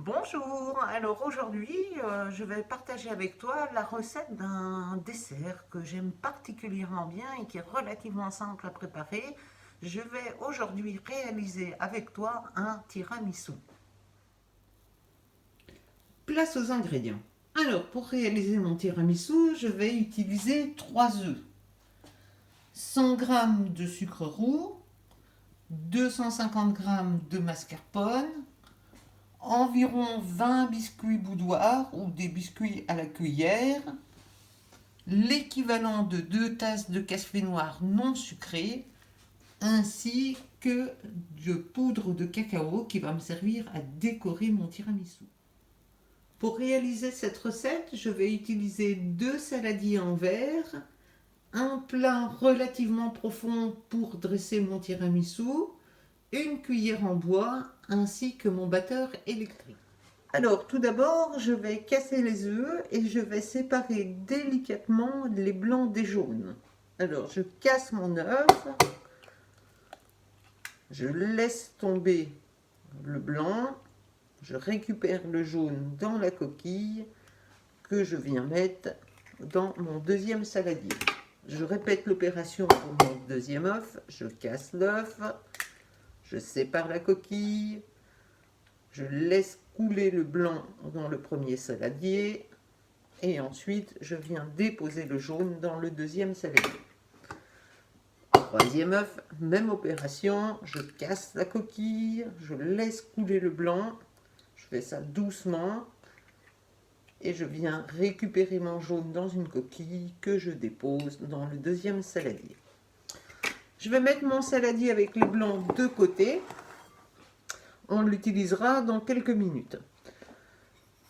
Bonjour, alors aujourd'hui je vais partager avec toi la recette d'un dessert que j'aime particulièrement bien et qui est relativement simple à préparer. Je vais aujourd'hui réaliser avec toi un tiramisu. Place aux ingrédients. Alors pour réaliser mon tiramisu, je vais utiliser 3 œufs, 100 g de sucre roux, 250 g de mascarpone, environ 20 biscuits boudoir ou des biscuits à la cuillère, l'équivalent de 2 tasses de café noir non sucré, ainsi que de poudre de cacao qui va me servir à décorer mon tiramisu. Pour réaliser cette recette, je vais utiliser 2 saladiers en verre, un plat relativement profond pour dresser mon tiramisu, une cuillère en bois ainsi que mon batteur électrique. Alors tout d'abord, je vais casser les œufs et je vais séparer délicatement les blancs des jaunes. Alors je casse mon œuf, je laisse tomber le blanc, je récupère le jaune dans la coquille que je viens mettre dans mon deuxième saladier. Je répète l'opération pour mon deuxième œuf, je casse l'œuf, je sépare la coquille, je laisse couler le blanc dans le premier saladier et ensuite je viens déposer le jaune dans le deuxième saladier. Troisième œuf, même opération, je casse la coquille, je laisse couler le blanc, je fais ça doucement et je viens récupérer mon jaune dans une coquille que je dépose dans le deuxième saladier. Je vais mettre mon saladier avec les blancs de côté. On l'utilisera dans quelques minutes.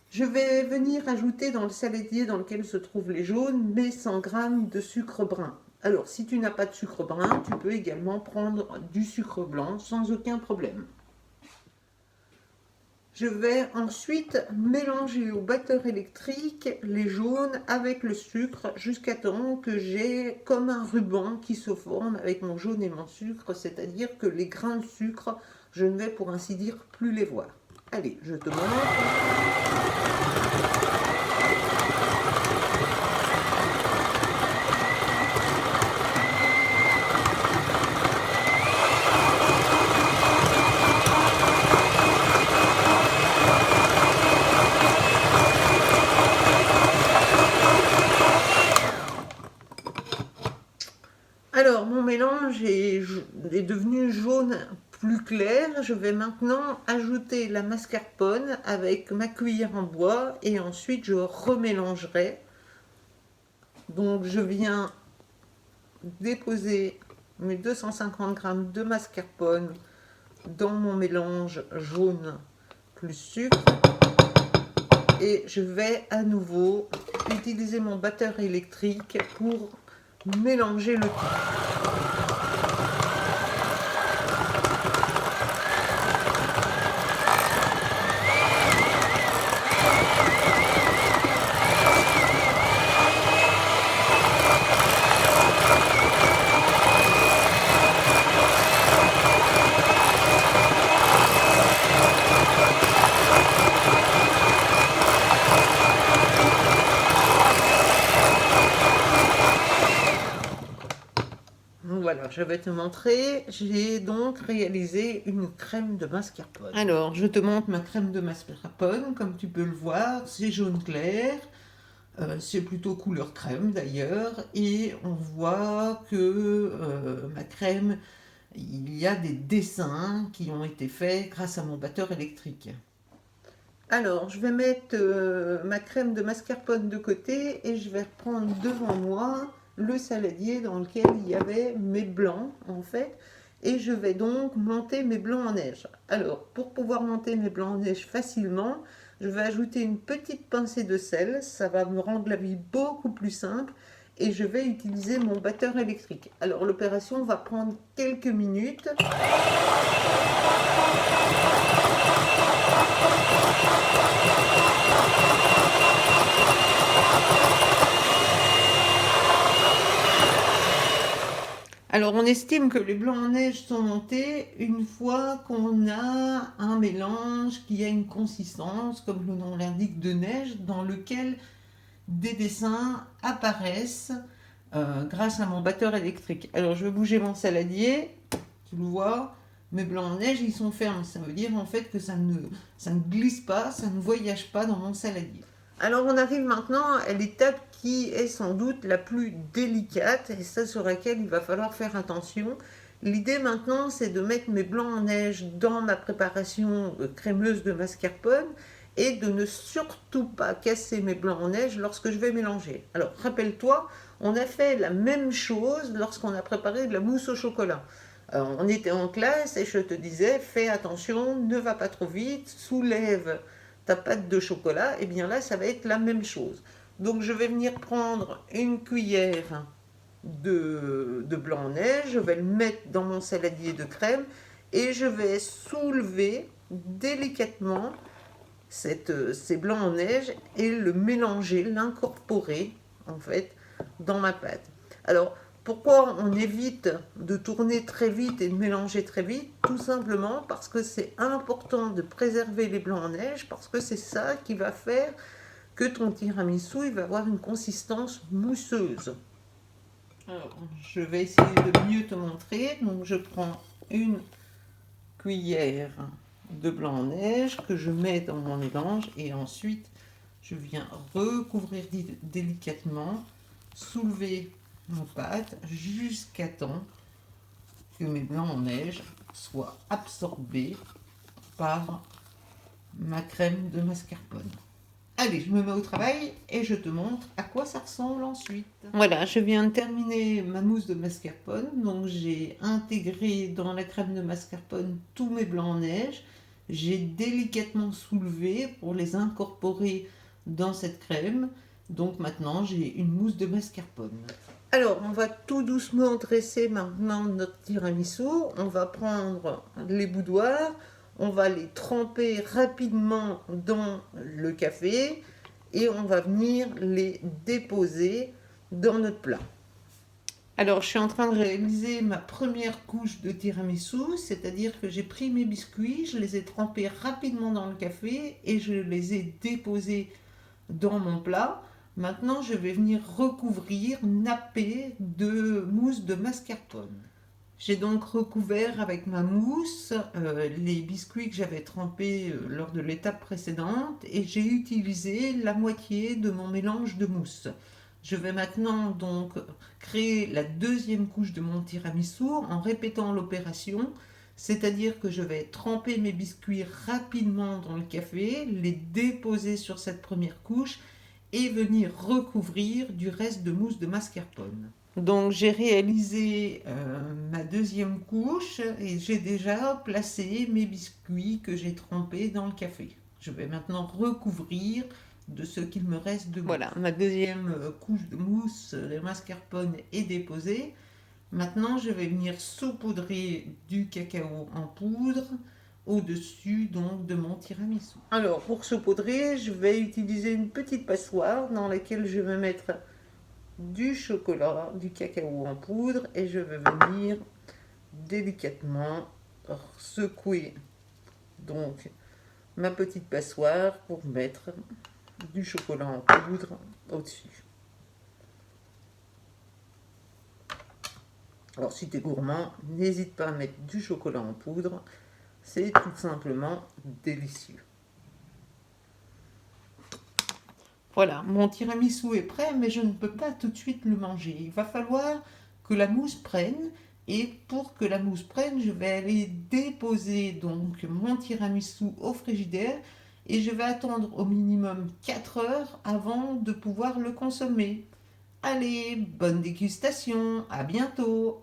Je vais venir ajouter dans le saladier dans lequel se trouvent les jaunes mes 100 g de sucre brun. Alors, si tu n'as pas de sucre brun, tu peux également prendre du sucre blanc sans aucun problème. Je vais ensuite mélanger au batteur électrique les jaunes avec le sucre jusqu'à temps que j'ai comme un ruban qui se forme avec mon jaune et mon sucre, c'est-à-dire que les grains de sucre, je ne vais pour ainsi dire plus les voir. Allez, je te montre. Alors, mon mélange est devenu jaune plus clair. Je vais maintenant ajouter la mascarpone avec ma cuillère en bois et ensuite je remélangerai. Donc, je viens déposer mes 250 g de mascarpone dans mon mélange jaune plus sucre. Et je vais à nouveau utiliser mon batteur électrique pour mélanger le tout. Voilà, je vais te montrer. J'ai donc réalisé une crème de mascarpone. Alors, je te montre ma crème de mascarpone. Comme tu peux le voir, c'est jaune clair. C'est plutôt couleur crème d'ailleurs. Et on voit que ma crème, il y a des dessins qui ont été faits grâce à mon batteur électrique. Alors, je vais mettre ma crème de mascarpone de côté et je vais reprendre devant moi le saladier dans lequel il y avait mes blancs en fait, et je vais donc monter mes blancs en neige. Alors, pour pouvoir monter mes blancs en neige facilement, je vais ajouter une petite pincée de sel, ça va me rendre la vie beaucoup plus simple, et je vais utiliser mon batteur électrique. Alors, l'opération va prendre quelques minutes. Alors, on estime que les blancs en neige sont montés une fois qu'on a un mélange qui a une consistance, comme le nom l'indique, de neige, dans lequel des dessins apparaissent grâce à mon batteur électrique. Alors, je vais bouger mon saladier, tu le vois, mes blancs en neige, ils sont fermes. Ça veut dire en fait que ça ne glisse pas, ça ne voyage pas dans mon saladier. Alors, on arrive maintenant à l'étape qui est sans doute la plus délicate et ça sur laquelle il va falloir faire attention. L'idée maintenant, c'est de mettre mes blancs en neige dans ma préparation crémeuse de mascarpone et de ne surtout pas casser mes blancs en neige lorsque je vais mélanger. Alors, rappelle-toi, on a fait la même chose lorsqu'on a préparé de la mousse au chocolat. On était en classe et je te disais, fais attention, ne va pas trop vite, soulève ta pâte de chocolat, et bien là, ça va être la même chose. Donc, je vais venir prendre une cuillère de blanc en neige, je vais le mettre dans mon saladier de crème et je vais soulever délicatement ces blancs en neige et le mélanger, l'incorporer en fait dans ma pâte. Alors, pourquoi on évite de tourner très vite et de mélanger très vite? Tout simplement parce que c'est important de préserver les blancs en neige, parce que c'est ça qui va faire que ton tiramisu il va avoir une consistance mousseuse. Alors, je vais essayer de mieux te montrer. Donc, je prends une cuillère de blanc en neige que je mets dans mon mélange et ensuite je viens recouvrir délicatement, soulever ma pâte jusqu'à temps que mes blancs en neige soient absorbés par ma crème de mascarpone. Allez, je me mets au travail et je te montre à quoi ça ressemble ensuite. Voilà, je viens de terminer ma mousse de mascarpone. Donc j'ai intégré dans la crème de mascarpone tous mes blancs en neige. J'ai délicatement soulevé pour les incorporer dans cette crème. Donc maintenant j'ai une mousse de mascarpone. Alors on va tout doucement dresser maintenant notre tiramisu. On va prendre les boudoirs. On va les tremper rapidement dans le café et on va venir les déposer dans notre plat. Alors, je suis en train de réaliser ma première couche de tiramisu, c'est-à-dire que j'ai pris mes biscuits, je les ai trempés rapidement dans le café et je les ai déposés dans mon plat. Maintenant, je vais venir recouvrir, napper de mousse de mascarpone. J'ai donc recouvert avec ma mousse les biscuits que j'avais trempés lors de l'étape précédente et j'ai utilisé la moitié de mon mélange de mousse. Je vais maintenant donc créer la deuxième couche de mon tiramisu en répétant l'opération, c'est-à-dire que je vais tremper mes biscuits rapidement dans le café, les déposer sur cette première couche et venir recouvrir du reste de mousse de mascarpone. Donc j'ai réalisé ma deuxième couche et j'ai déjà placé mes biscuits que j'ai trempés dans le café. Je vais maintenant recouvrir de ce qu'il me reste de mousse. Voilà, ma deuxième couche de mousse de mascarpone est déposée. Maintenant, je vais venir saupoudrer du cacao en poudre au-dessus donc de mon tiramisu. Alors, pour saupoudrer, je vais utiliser une petite passoire dans laquelle je vais mettre du chocolat, du cacao en poudre et je vais venir délicatement secouer donc ma petite passoire pour mettre du chocolat en poudre au-dessus. Alors si tu es gourmand, n'hésite pas à mettre du chocolat en poudre, c'est tout simplement délicieux. Voilà, mon tiramisu est prêt, mais je ne peux pas tout de suite le manger. Il va falloir que la mousse prenne, et pour que la mousse prenne, je vais aller déposer donc mon tiramisu au frigidaire, et je vais attendre au minimum 4 heures avant de pouvoir le consommer. Allez, bonne dégustation, à bientôt!